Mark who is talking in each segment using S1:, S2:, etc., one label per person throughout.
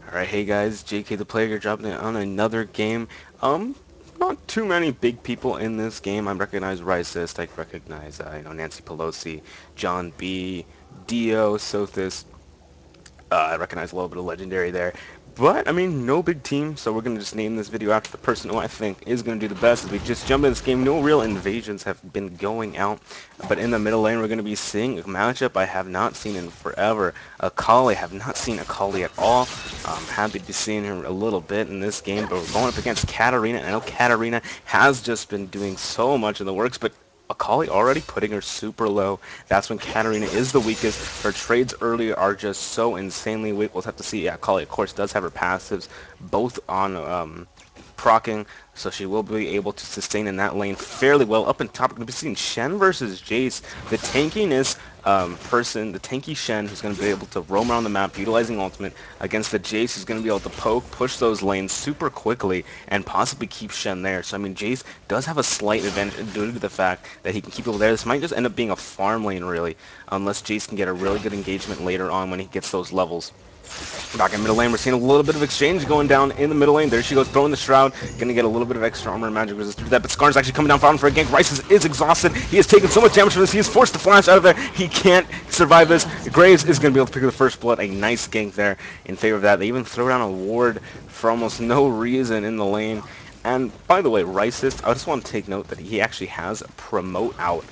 S1: Alright, hey guys, JK the player here dropping it on another game. Not too many big people in this game. I recognize Ricist, I recognize Nancy Pelosi, John B, Dio, Sothis. I recognize a little bit of Legendary there. But, I mean, no big team, so we're going to just name this video after the person who I think is going to do the best as we just jump into this game. No real invasions have been going out, but in the middle lane we're going to be seeing a matchup I have not seen in forever. Akali, have not seen Akali at all. I'm happy to be seeing her a little bit in this game, but we're going up against Katarina. I know Katarina has just been doing so much in the works, but Akali already putting her super low. That's when Katarina is the weakest. Her trades early are just so insanely weak. We'll have to see. Yeah, Akali, of course, does have her passives both on proccing, so she will be able to sustain in that lane fairly well. Up in top, we're going to be seeing Shen versus Jace. The tankiness the tanky Shen, who's going to be able to roam around the map utilizing ultimate against the Jace, who's going to be able to poke, push those lanes super quickly, and possibly keep Shen there. So, I mean, Jace does have a slight advantage due to the fact that he can keep people there. This might just end up being a farm lane, really, unless Jace can get a really good engagement later on when he gets those levels. Back in middle lane, we're seeing a little bit of exchange going down in the middle lane. There she goes, throwing the Shroud. Gonna get a little bit of extra armor and magic resist to that, but Skarn's actually coming down for a gank. Rice is exhausted. He has taken so much damage from this. He is forced to flash out of there. He can't survive this. Graves is gonna be able to pick up the first blood. A nice gank there in favor of that. They even throw down a ward for almost no reason in the lane. And by the way, Ricist, I just want to take note that he actually has a promote out.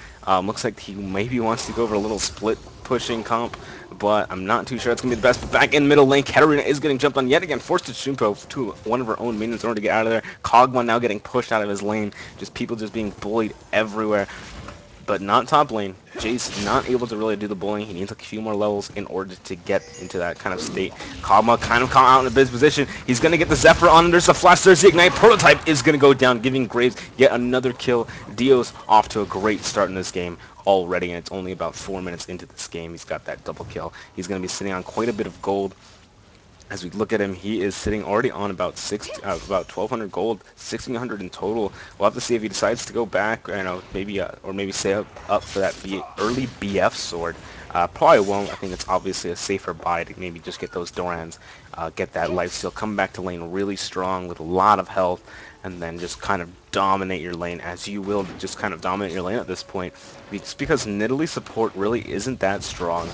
S1: Looks like he maybe wants to go over a little split pushing comp, but I'm not too sure it's going to be the best. But back in middle lane, Katarina is getting jumped on yet again, forced to Shunpo to one of her own minions in order to get out of there. Kog'Maw now getting pushed out of his lane, just people just being bullied everywhere. But not top lane. Jace not able to really do the bullying. He needs a few more levels in order to get into that kind of state. Kog'Maw kind of caught out in a big position. He's going to get the Zephyr on. There's a flash. There's the Ignite. Prototype is going to go down, giving Graves yet another kill. Di0s off to a great start in this game already, and it's only about 4 minutes into this game. He's got that double kill. He's going to be sitting on quite a bit of gold. As we look at him, he is sitting already on about 1,200 gold, 1,600 in total. We'll have to see if he decides to go back, maybe or maybe stay up for that early BF sword. Probably won't. I think it's obviously a safer buy to maybe just get those Dorans, get that lifesteal, come back to lane really strong with a lot of health, and then just kind of dominate your lane, as you will just kind of dominate your lane at this point. It's because Nidalee support really isn't that strong.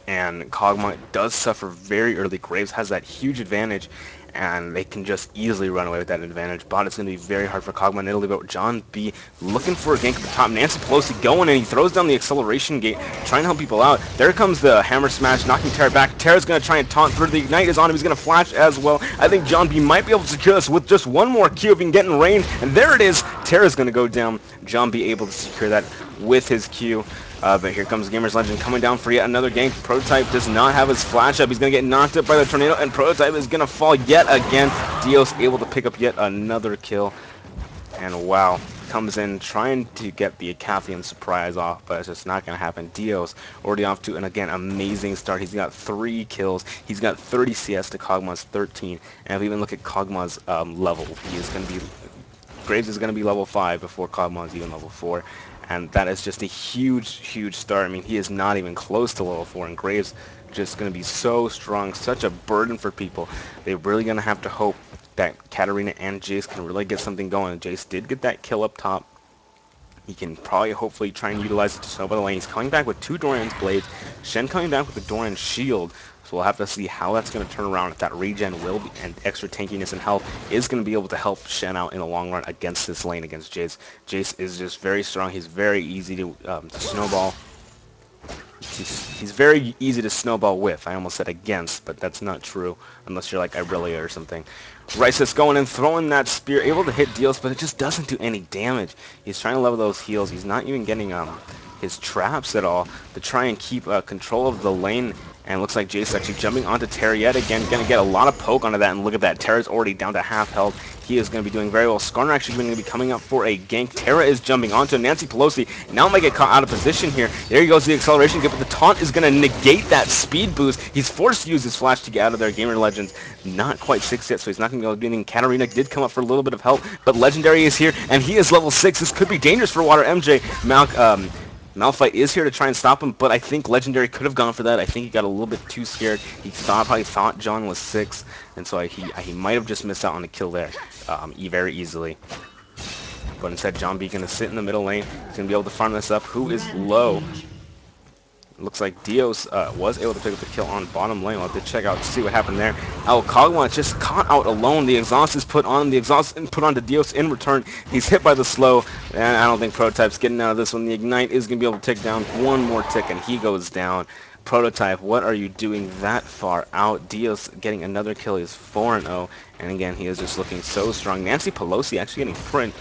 S1: And Kog'Maw does suffer very early. Graves has that huge advantage, and they can just easily run away with that advantage. But it's going to be very hard for Kog'Maw and Italy. But John B looking for a gank at the top. Nancy Pelosi going, and he throws down the acceleration gate, trying to help people out. There comes the hammer smash, knocking Terra back. Terra's going to try and taunt through. The Ignite is on him. He's going to flash as well. I think John B might be able to secure this with just one more Q if he can get in range. And there it is. Terra's going to go down. John B able to secure that with his Q. But here comes Gamer's Legend coming down for yet another gank. Prototype does not have his flash up. He's going to get knocked up by the tornado, and Prototype is going to fall yet again. Di0s able to pick up yet another kill. And wow, comes in trying to get the Acathian surprise off, but it's just not going to happen. Di0s already off to, and again, amazing start. He's got 3 kills. He's got 30 CS to Kog'Maw's 13. And if we even look at Kog'Maw's level, he is going to be... Graves is going to be level 5 before Kog'Maw is even level 4. And that is just a huge, huge start. I mean, he is not even close to level 4, and Graves just going to be so strong, such a burden for people. They're really going to have to hope that Katarina and Jace can really get something going. Jace did get that kill up top. He can probably, hopefully, try and utilize it to snowball the lane. He's coming back with 2 Doran's blades. Shen coming back with the Doran shield. So we'll have to see how that's going to turn around, if that regen will be, and extra tankiness and health is going to be able to help Shen out in the long run against this lane, against Jace. Jace is just very strong. He's very easy to snowball. He's very easy to snowball with. I almost said against, but that's not true unless you're like Irelia or something. Ricist going and throwing that spear, able to hit Di0s, but it just doesn't do any damage. He's trying to level those heals. He's not even getting his traps at all to try and keep control of the lane. And it looks like Jace actually jumping onto Terra yet again. Going to get a lot of poke onto that. And look at that. Terra's already down to half health. He is going to be doing very well. Skarner actually going to be coming up for a gank. Terra is jumping onto Nancy Pelosi. Now might get caught out of position here. There he goes, the acceleration gift. But the taunt is going to negate that speed boost. He's forced to use his flash to get out of there. Gamer Legends not quite 6 yet, so he's not going to be able to do anything. Katarina did come up for a little bit of help. But Legendary is here, and he is level 6. This could be dangerous for Water MJ. Malphite is here to try and stop him, but I think Legendary could have gone for that. I think he got a little bit too scared. He probably thought John was 6, and so he might have just missed out on the kill there very easily. But instead, John B going to sit in the middle lane. He's going to be able to farm this up. Who is low? Looks like Di0s was able to pick up the kill on bottom lane. We'll have to check out to see what happened there. Kog'Maw just caught out alone. The exhaust is put on him. The exhaust is put onto Di0s in return. He's hit by the slow, and I don't think Prototype's getting out of this one. The Ignite is going to be able to take down one more tick, and he goes down. Prototype, what are you doing that far out? Di0s getting another kill. He's 4-0, and again, he is just looking so strong. Nancy Pelosi actually getting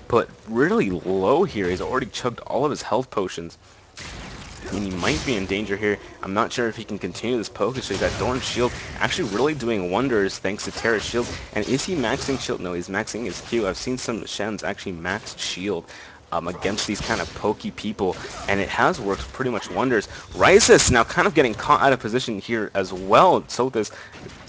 S1: put really low here. He's already chugged all of his health potions. And he might be in danger here. I'm not sure if he can continue this poke. So that Doran's shield actually really doing wonders thanks to Terra's shield. And is he maxing shield? No, he's maxing his Q. I've seen some Shens actually max shield against these kind of pokey people, and it has worked pretty much wonders. Rysis now kind of getting caught out of position here as well. So this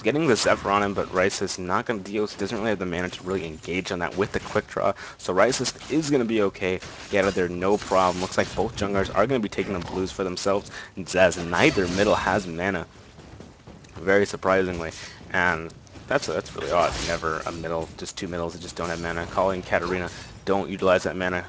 S1: getting the Zephyr on him, but Rysis not going to Di0s doesn't really have the mana to really engage on that with the quick draw. So Rysis is going to be okay. Get out of there, no problem. Looks like both junglers are going to be taking the blues for themselves, as neither middle has mana, very surprisingly. And that's really odd. Never a middle, just two middles that just don't have mana. Calling Katarina, don't utilize that mana.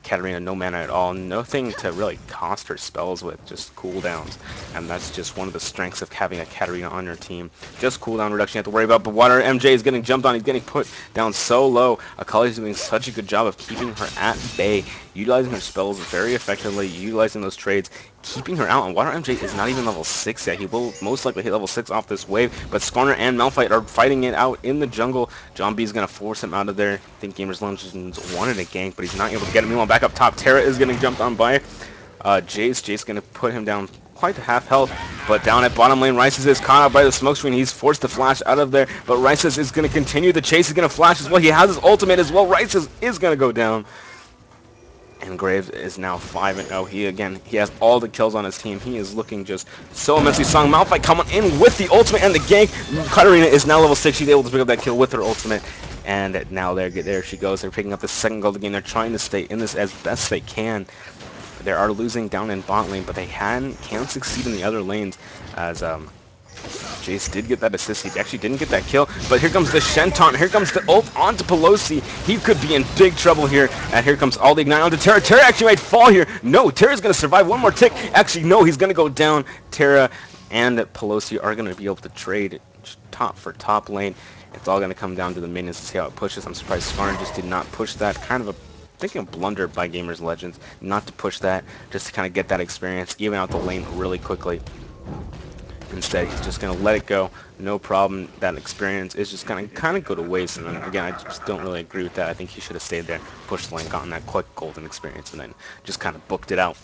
S1: Katarina, no mana at all. Nothing to really cost her spells with, just cooldowns. And that's just one of the strengths of having a Katarina on your team. Just cooldown reduction you have to worry about. But Water MJ is getting jumped on. He's getting put down so low. Akali's doing such a good job of keeping her at bay, utilizing her spells very effectively, utilizing those trades, keeping her out. And Water MJ is not even level 6 yet. He will most likely hit level 6 off this wave. But Skarner and Malphite are fighting it out in the jungle. John B is going to force him out of there. I think Gamers Legends wanted a gank, but he's not able to get him. Meanwhile, back up top, Terra is getting jumped on by Jace. Jace going to put him down quite to half health, but down at bottom lane, Rysis is caught out by the smoke screen. He's forced to flash out of there, but Rysis is going to continue the chase. He's going to flash as well. He has his ultimate as well. Rysis is going to go down. And Graves is now 5-0. He has all the kills on his team. He is looking just so immensely strong. Malphite coming in with the ultimate and the gank. Katarina is now level 6. She's able to pick up that kill with her ultimate. And now there she goes. They're picking up the second goal of the game. They're trying to stay in this as best they can. They are losing down in bot lane, but they can succeed in the other lanes as Jace did get that assist. He actually didn't get that kill, but here comes the Shen taunt. Here comes the ult onto Pelosi. He could be in big trouble here. And here comes all the ignite onto Terra. Terra actually might fall here. No, Terra's going to survive one more tick. Actually, no, he's going to go down. Terra and Pelosi are going to be able to trade top for top lane. It's all going to come down to the minions to see how it pushes. I'm surprised Skarner just did not push that. Kind of a thinking a blunder by Gamers Legends not to push that, just to kind of get that experience, even out the lane really quickly. Instead, he's just going to let it go. No problem. That experience is just going to kind of go to waste. And then, again, I just don't really agree with that. I think he should have stayed there, pushed the lane, gotten that quick golden experience, and then just kind of booked it out.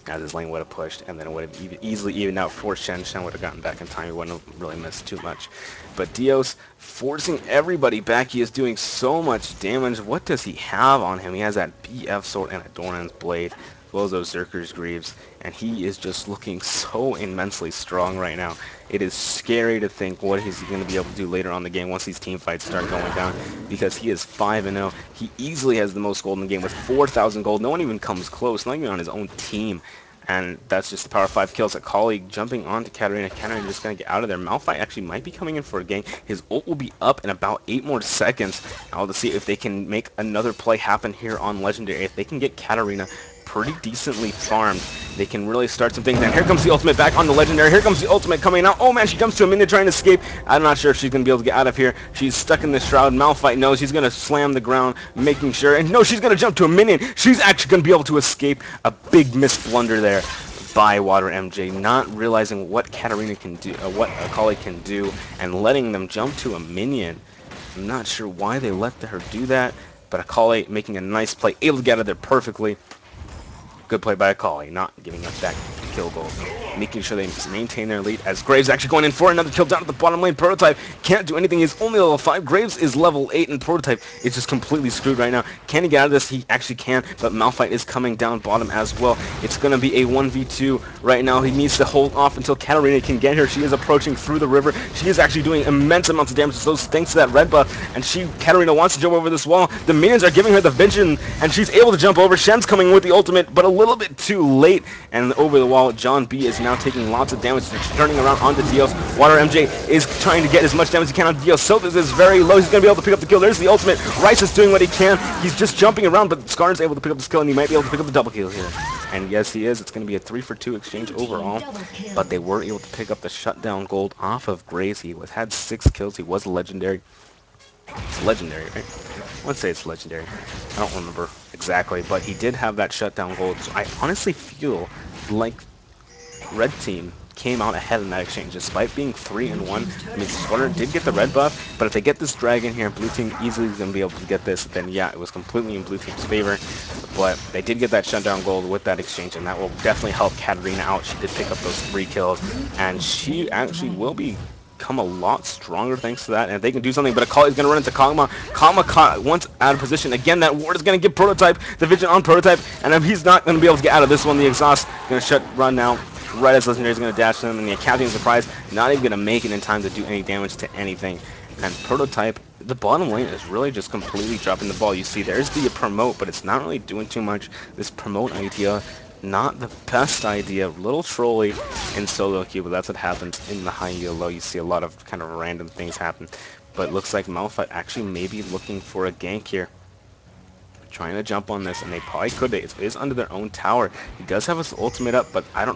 S1: As his lane would have pushed, and then it would have easily evened out for Shen. Shen would have gotten back in time. He wouldn't have really missed too much. But Di0s forcing everybody back. He is doing so much damage. What does he have on him? He has that BF sword and a Doran's blade, as well as those Zerker's Greaves. And he is just looking so immensely strong right now. It is scary to think what he's going to be able to do later on in the game once these team fights start going down, because he is 5-0. He easily has the most gold in the game with 4,000 gold. No one even comes close, not even on his own team. And that's just the power of 5 kills. A colleague jumping onto Katarina. Katarina just going to get out of there. Malphite actually might be coming in for a gank. His ult will be up in about 8 more seconds. I'll just see if they can make another play happen here on Legendary. If they can get Katarina pretty decently farmed, they can really start some things. And here comes the ultimate back on the Legendary. Here comes the ultimate coming out. Oh man, she jumps to a minion trying to escape. I'm not sure if she's going to be able to get out of here. She's stuck in the shroud. Malphite knows he's going to slam the ground, making sure. And no, she's going to jump to a minion. She's actually going to be able to escape. A big missed blunder there by Water MJ, not realizing what Katarina can do, what Akali can do, and letting them jump to a minion. I'm not sure why they let her do that, but Akali making a nice play, able to get out of there perfectly. Good play by Akali, not giving up that kill gold, making sure they maintain their lead as Graves actually going in for another kill down at the bottom lane. Prototype can't do anything. He's only level 5. Graves is level 8, and Prototype is just completely screwed right now. Can he get out of this? He actually can, but Malphite is coming down bottom as well. It's going to be a 1v2 right now. He needs to hold off until Katarina can get here. She is approaching through the river. She is actually doing immense amounts of damage to those thanks to that red buff, and Katarina wants to jump over this wall. The minions are giving her the vision, and she's able to jump over. Shen's coming with the ultimate, but a little bit too late, and over the wall, John B is now taking lots of damage. She's turning around onto Di0s. Water MJ is trying to get as much damage as he can on Di0s. So this is very low. He's going to be able to pick up the kill. There's the ultimate. Rice is doing what he can. He's just jumping around, but Skarn's able to pick up this kill, and he might be able to pick up the double kill here. And yes, he is. It's going to be a 3-for-2 exchange overall, but they were able to pick up the shutdown gold off of Graves. He had 6 kills. He was a legendary. It's legendary, right? Let's say it's legendary. I don't remember exactly, but he did have that shutdown gold. So I honestly feel like Red Team came out ahead in that exchange, despite being 3-1. I mean, Skarner did get the red buff, but if they get this dragon here, Blue Team easily is going to be able to get this, then yeah, it was completely in Blue Team's favor. But they did get that shutdown gold with that exchange, and that will definitely help Katarina out. She did pick up those 3 kills, and she actually will become a lot stronger thanks to that, and if they can do something. But Akali is going to run into Kog'Maw. Kog'Maw once out of position. Again, that ward is going to give Prototype the vision on Prototype, and if he's not going to be able to get out of this one, the exhaust going to run now. Right as Legendary is going to dash them, and the Captain Surprise not even going to make it in time to do any damage to anything. And Prototype, the bottom lane is really just completely dropping the ball. You see, there's the promote, but it's not really doing too much. This promote idea, not the best idea. A little trolly in solo queue, but that's what happens in the high elo. You see a lot of kind of random things happen. But it looks like Malphite actually may be looking for a gank here. Trying to jump on this, and they probably could. It is under their own tower. He does have his ultimate up, but I don't know